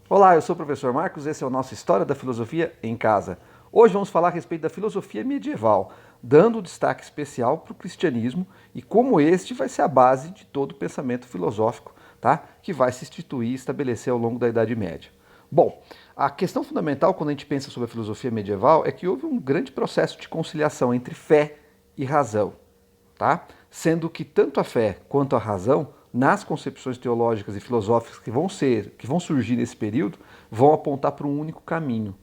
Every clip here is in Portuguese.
Olá, eu sou o professor Marcos, esse é o nosso História da Filosofia em Casa. Hoje vamos falar a respeito da filosofia medieval, dando destaque especial para o cristianismo e como este vai ser a base de todo o pensamento filosófico, tá? Que vai se instituir e estabelecer ao longo da Idade Média. Bom, a questão fundamental quando a gente pensa sobre a filosofia medieval é que houve um grande processo de conciliação entre fé e razão, tá? Sendo que tanto a fé quanto a razão, nas concepções teológicas e filosóficas que vão surgir nesse período, vão apontar para um único caminho.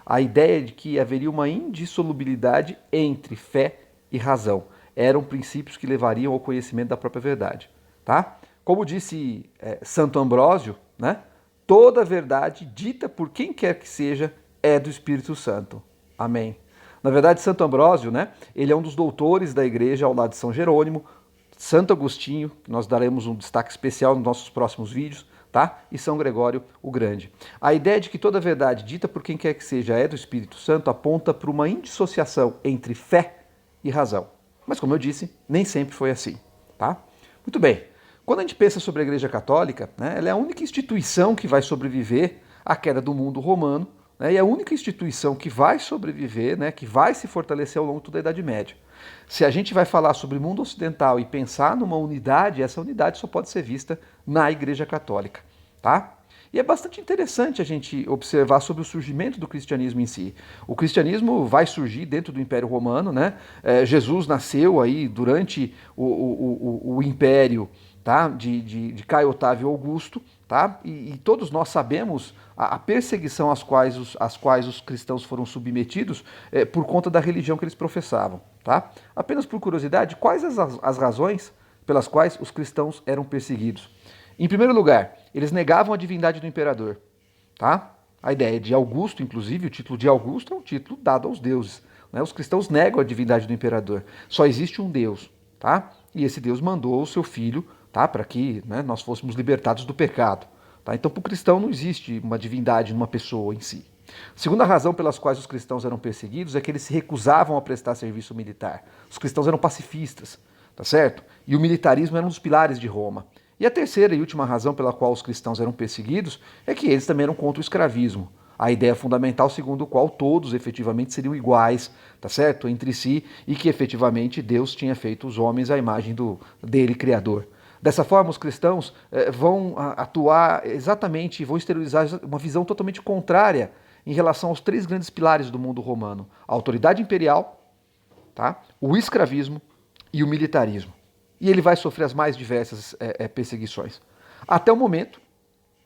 A ideia de que haveria uma indissolubilidade entre fé e razão. Eram princípios que levariam ao conhecimento da própria verdade, tá? Como disse Santo Ambrósio, né? Toda verdade dita por quem quer que seja é do Espírito Santo. Amém. Na verdade, Santo Ambrósio, né, ele é um dos doutores da igreja ao lado de São Jerônimo, Santo Agostinho, que nós daremos um destaque especial nos nossos próximos vídeos, tá? E São Gregório o Grande. A ideia de que toda verdade dita por quem quer que seja é do Espírito Santo aponta para uma indissociação entre fé e razão. Mas como eu disse, nem sempre foi assim, tá? Muito bem. Quando a gente pensa sobre a Igreja Católica, né, ela é a única instituição que vai sobreviver à queda do mundo romano, né, e é a única instituição que vai sobreviver, né, que vai se fortalecer ao longo de toda a Idade Média. Se a gente vai falar sobre o mundo ocidental e pensar numa unidade, essa unidade só pode ser vista na Igreja Católica, tá? E é bastante interessante a gente observar sobre o surgimento do cristianismo em si. O cristianismo vai surgir dentro do Império Romano, né? Jesus nasceu aí durante o Império, tá? de Caio Otávio Augusto, tá? E todos nós sabemos a perseguição às quais os cristãos foram submetidos por conta da religião que eles professavam, tá? Apenas por curiosidade, quais as razões pelas quais os cristãos eram perseguidos? Em primeiro lugar, eles negavam a divindade do imperador, tá? A ideia de Augusto, inclusive, o título de Augusto é um título dado aos deuses, né? Os cristãos negam a divindade do imperador. Só existe um Deus, tá? E esse Deus mandou o seu filho, tá? Para que, né, nós fôssemos libertados do pecado. Tá? Então, para o cristão não existe uma divindade numa pessoa em si. Segunda razão pelas quais os cristãos eram perseguidos é que eles se recusavam a prestar serviço militar. Os cristãos eram pacifistas, tá certo? E o militarismo era um dos pilares de Roma. E a terceira e última razão pela qual os cristãos eram perseguidos é que eles também eram contra o escravismo. A ideia fundamental segundo a qual todos efetivamente seriam iguais, tá certo? Entre si, e que efetivamente Deus tinha feito os homens à imagem dele, Criador. Dessa forma, os cristãos vão atuar exatamente, vão exteriorizar uma visão totalmente contrária em relação aos três grandes pilares do mundo romano: a autoridade imperial, tá? O escravismo e o militarismo. E ele vai sofrer as mais diversas perseguições. Até o momento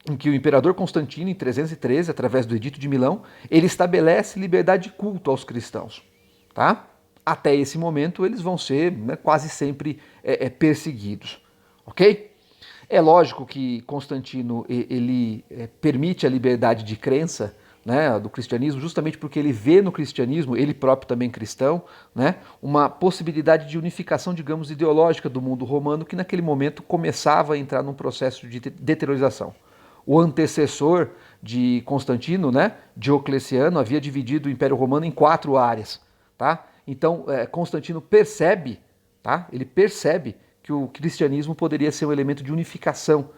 em que o imperador Constantino, em 313, através do Edito de Milão, ele estabelece liberdade de culto aos cristãos, tá? Até esse momento, eles vão ser, né, quase sempre perseguidos. Ok? É lógico que Constantino ele permite a liberdade de crença, né, do cristianismo, justamente porque ele vê no cristianismo, ele próprio também cristão, né, uma possibilidade de unificação, digamos, ideológica do mundo romano que naquele momento começava a entrar num processo de deteriorização. O antecessor de Constantino, né, Diocleciano, havia dividido o Império Romano em 4 áreas, tá? Então, Constantino percebe, tá? Ele percebe que o cristianismo poderia ser um elemento de unificação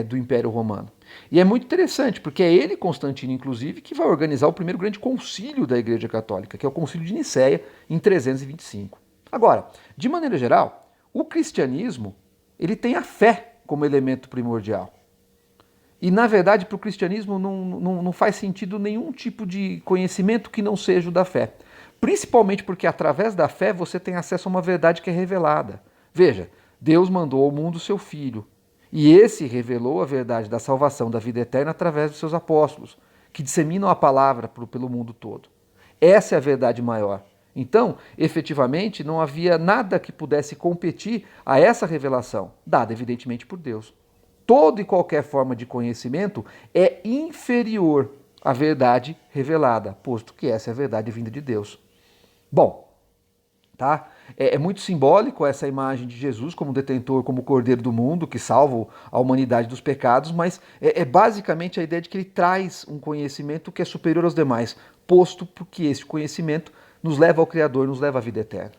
do Império Romano. E é muito interessante, porque é ele, Constantino, inclusive, que vai organizar o primeiro grande concílio da Igreja Católica, que é o Concílio de Nicéia, em 325. Agora, de maneira geral, o cristianismo ele tem a fé como elemento primordial. E, na verdade, para o cristianismo não faz sentido nenhum tipo de conhecimento que não seja o da fé. Principalmente porque, através da fé, você tem acesso a uma verdade que é revelada. Veja, Deus mandou ao mundo seu Filho, e esse revelou a verdade da salvação, da vida eterna, através dos seus apóstolos, que disseminam a palavra pelo mundo todo. Essa é a verdade maior. Então, efetivamente, não havia nada que pudesse competir a essa revelação, dada evidentemente por Deus. Toda e qualquer forma de conhecimento é inferior à verdade revelada, posto que essa é a verdade vinda de Deus. Bom, tá? É muito simbólico essa imagem de Jesus como detentor, como cordeiro do mundo, que salva a humanidade dos pecados, mas é basicamente a ideia de que ele traz um conhecimento que é superior aos demais, posto porque esse conhecimento nos leva ao Criador, nos leva à vida eterna.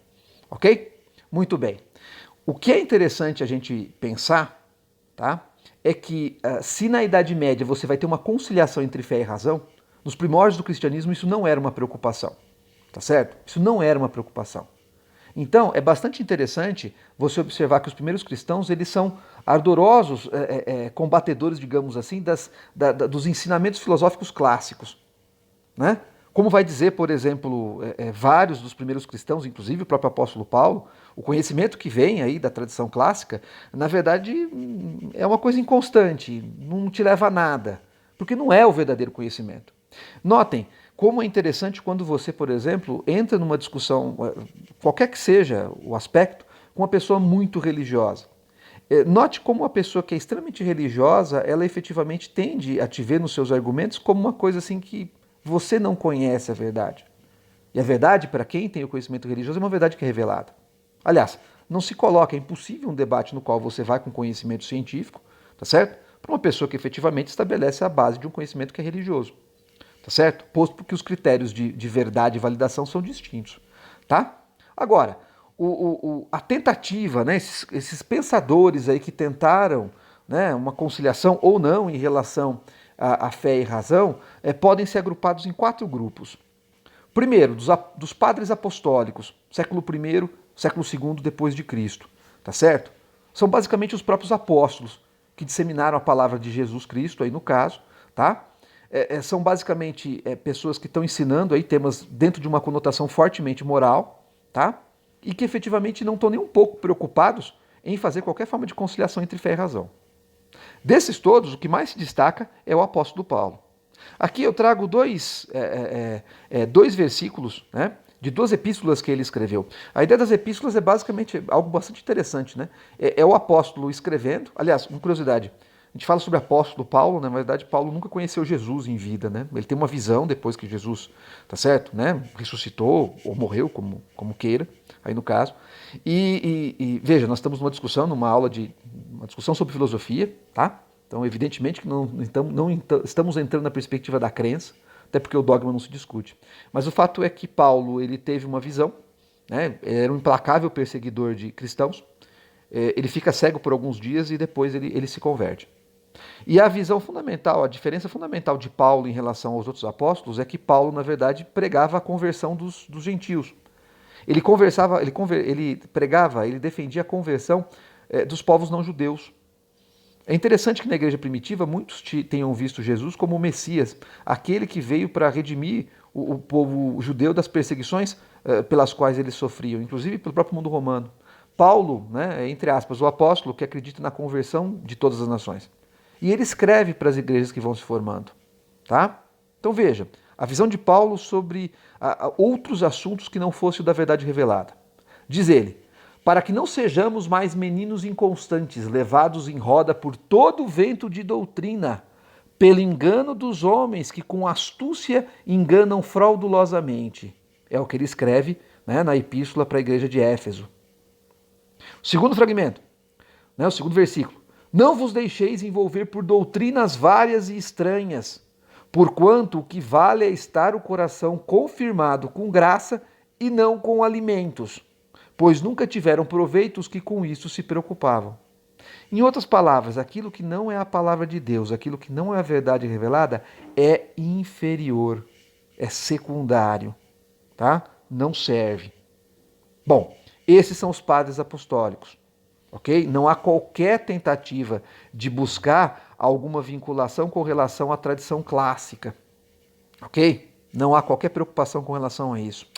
Ok? Muito bem. O que é interessante a gente pensar, tá? é que se na Idade Média você vai ter uma conciliação entre fé e razão, nos primórdios do cristianismo isso não era uma preocupação, tá certo? Isso não era uma preocupação. Então, é bastante interessante você observar que os primeiros cristãos, eles são ardorosos combatedores, digamos assim, dos ensinamentos filosóficos clássicos, né? Como vai dizer, por exemplo, vários dos primeiros cristãos, inclusive o próprio apóstolo Paulo, o conhecimento que vem aí da tradição clássica, na verdade, é uma coisa inconstante, não te leva a nada, porque não é o verdadeiro conhecimento. Notem como é interessante quando você, por exemplo, entra numa discussão, qualquer que seja o aspecto, com uma pessoa muito religiosa. Note como uma pessoa que é extremamente religiosa, ela efetivamente tende a te ver nos seus argumentos como uma coisa assim que você não conhece a verdade. E a verdade, para quem tem o conhecimento religioso, é uma verdade que é revelada. Aliás, não se coloca, é impossível um debate no qual você vai com conhecimento científico, tá certo? Para uma pessoa que efetivamente estabelece a base de um conhecimento que é religioso. Tá certo? Posto que os critérios de verdade e validação são distintos, tá? Agora, a tentativa, né, esses pensadores aí que tentaram, né, uma conciliação ou não em relação à fé e razão, podem ser agrupados em 4 grupos. Primeiro, dos padres apostólicos, século I, século II depois de Cristo, tá certo? São basicamente os próprios apóstolos que disseminaram a palavra de Jesus Cristo, aí no caso, tá? São basicamente pessoas que estão ensinando aí temas dentro de uma conotação fortemente moral, tá? E que efetivamente não estão nem um pouco preocupados em fazer qualquer forma de conciliação entre fé e razão. Desses todos, o que mais se destaca é o apóstolo Paulo. Aqui eu trago dois versículos, né, de 2 epístolas que ele escreveu. A ideia das epístolas é basicamente algo bastante interessante, né? É o apóstolo escrevendo, aliás, uma curiosidade, a gente fala sobre o apóstolo Paulo, na verdade, Paulo nunca conheceu Jesus em vida, né? Ele tem uma visão depois que Jesus, tá certo, né? Ressuscitou ou morreu, como queira, aí no caso. E veja, nós estamos numa discussão, uma discussão sobre filosofia, tá? Então, evidentemente que não estamos entrando na perspectiva da crença, até porque o dogma não se discute. Mas o fato é que Paulo, ele teve uma visão, né? Ele era um implacável perseguidor de cristãos. Ele fica cego por alguns dias e depois ele se converte. E a visão fundamental, a diferença fundamental de Paulo em relação aos outros apóstolos é que Paulo, na verdade, pregava a conversão dos gentios. Ele conversava, ele pregava, ele defendia a conversão dos povos não judeus. É interessante que na igreja primitiva muitos tenham visto Jesus como o Messias, aquele que veio para redimir o povo judeu das perseguições pelas quais eles sofriam, inclusive pelo próprio mundo romano. Paulo, né, é, entre aspas, o apóstolo que acredita na conversão de todas as nações. E ele escreve para as igrejas que vão se formando, tá? Então veja, a visão de Paulo sobre outros assuntos que não fosse o da verdade revelada. Diz ele, para que não sejamos mais meninos inconstantes, levados em roda por todo o vento de doutrina, pelo engano dos homens que com astúcia enganam fraudulosamente. É o que ele escreve, né, na epístola para a igreja de Éfeso. O segundo fragmento, né, o segundo versículo. Não vos deixeis envolver por doutrinas várias e estranhas, porquanto o que vale é estar o coração confirmado com graça e não com alimentos, pois nunca tiveram proveito os que com isso se preocupavam. Em outras palavras, aquilo que não é a palavra de Deus, aquilo que não é a verdade revelada, é inferior, é secundário, tá? Não serve. Bom, esses são os padres apostólicos. Okay? Não há qualquer tentativa de buscar alguma vinculação com relação à tradição clássica. Ok? Não há qualquer preocupação com relação a isso.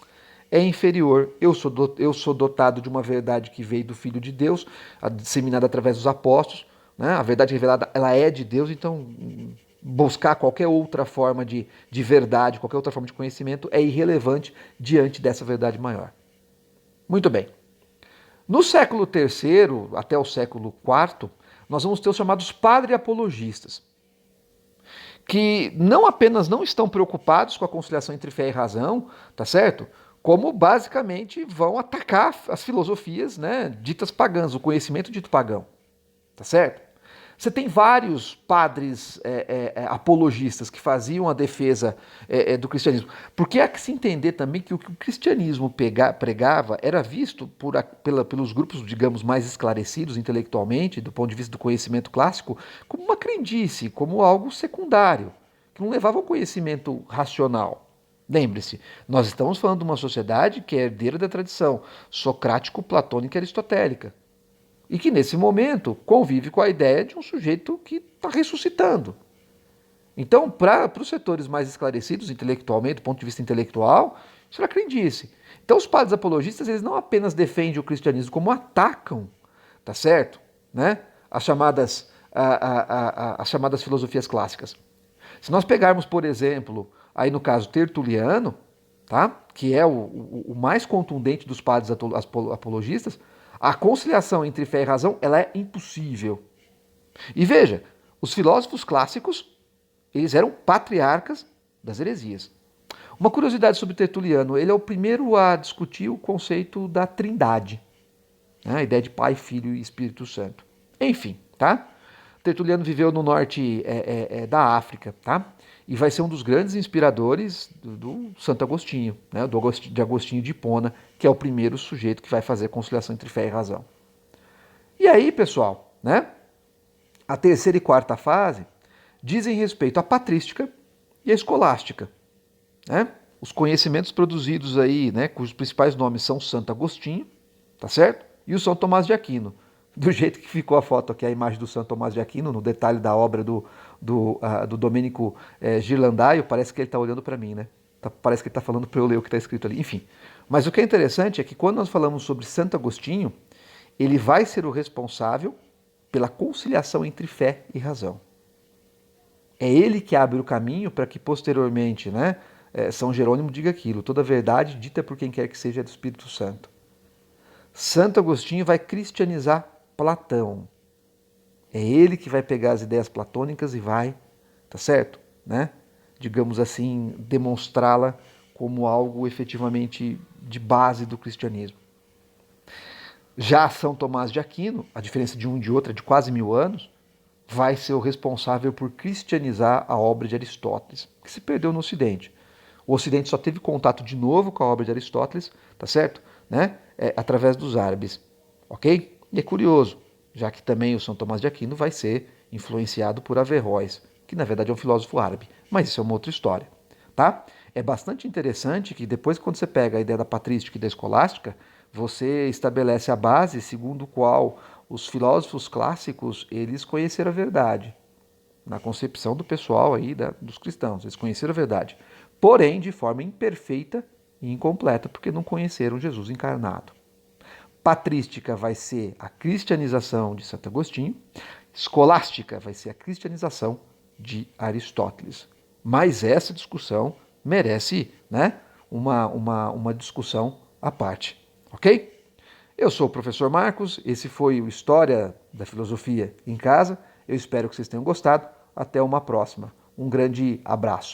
É inferior. Eu sou dotado de uma verdade que veio do Filho de Deus, disseminada através dos apóstolos. Né? A verdade revelada ela é de Deus, então buscar qualquer outra forma de verdade, qualquer outra forma de conhecimento é irrelevante diante dessa verdade maior. Muito bem. No século III até o século IV, nós vamos ter os chamados padre-apologistas, que não apenas não estão preocupados com a conciliação entre fé e razão, tá certo? Como basicamente vão atacar as filosofias, né, ditas pagãs, o conhecimento dito pagão, tá certo? Você tem vários padres apologistas que faziam a defesa do cristianismo. Porque há que se entender também que o cristianismo pregava era visto pelos grupos, digamos, mais esclarecidos intelectualmente, do ponto de vista do conhecimento clássico, como uma crendice, como algo secundário, que não levava ao conhecimento racional. Lembre-se, nós estamos falando de uma sociedade que é herdeira da tradição socrático-platônica e aristotélica. E que nesse momento convive com a ideia de um sujeito que está ressuscitando. Então, para os setores mais esclarecidos intelectualmente, do ponto de vista intelectual, isso era crendice. Então, os padres apologistas, eles não apenas defendem o cristianismo, como atacam, tá certo? Né? As chamadas filosofias clássicas. Se nós pegarmos, por exemplo, aí no caso Tertuliano, tá? Que é o mais contundente dos padres apologistas, a conciliação entre fé e razão ela é impossível. E veja, os filósofos clássicos, eles eram patriarcas das heresias. Uma curiosidade sobre Tertuliano, ele é o primeiro a discutir o conceito da trindade, né? A ideia de Pai, Filho e Espírito Santo. Enfim, tá? Tertuliano viveu no norte da África, tá? E vai ser um dos grandes inspiradores do Santo Agostinho, né? De Agostinho de Hipona, que é o primeiro sujeito que vai fazer a conciliação entre fé e razão. E aí, pessoal, né? A terceira e quarta fase dizem respeito à patrística e à escolástica, né? Os conhecimentos produzidos aí, né, cujos principais nomes são Santo Agostinho, tá certo? E o São Tomás de Aquino. Do jeito que ficou a foto aqui, a imagem do São Tomás de Aquino, no detalhe da obra do Domênico Ghirlandaio, parece que ele está olhando para mim, né? Parece que ele está falando para eu ler o que está escrito ali. Enfim, mas o que é interessante é que quando nós falamos sobre Santo Agostinho, ele vai ser o responsável pela conciliação entre fé e razão. É ele que abre o caminho para que posteriormente, né, São Jerônimo diga aquilo: toda verdade dita por quem quer que seja é do Espírito Santo. Santo Agostinho vai cristianizar Platão. É ele que vai pegar as ideias platônicas e vai, tá certo? Né? Digamos assim, demonstrá-la como algo efetivamente de base do cristianismo. Já São Tomás de Aquino, a diferença de um e de outro é de quase 1000 anos, vai ser o responsável por cristianizar a obra de Aristóteles, que se perdeu no Ocidente. O Ocidente só teve contato de novo com a obra de Aristóteles, tá certo? Né? Através dos árabes, ok? E é curioso, já que também o São Tomás de Aquino vai ser influenciado por Averroes, que na verdade é um filósofo árabe, mas isso é uma outra história, tá? É bastante interessante que depois, quando você pega a ideia da patrística e da escolástica, você estabelece a base segundo qual os filósofos clássicos eles conheceram a verdade, na concepção do pessoal aí dos cristãos, eles conheceram a verdade, porém de forma imperfeita e incompleta, porque não conheceram Jesus encarnado. Patrística vai ser a cristianização de Santo Agostinho, escolástica vai ser a cristianização de Aristóteles. Mas essa discussão merece, né, uma discussão à parte, ok? Eu sou o professor Marcos, esse foi o História da Filosofia em Casa. Eu espero que vocês tenham gostado. Até uma próxima. Um grande abraço.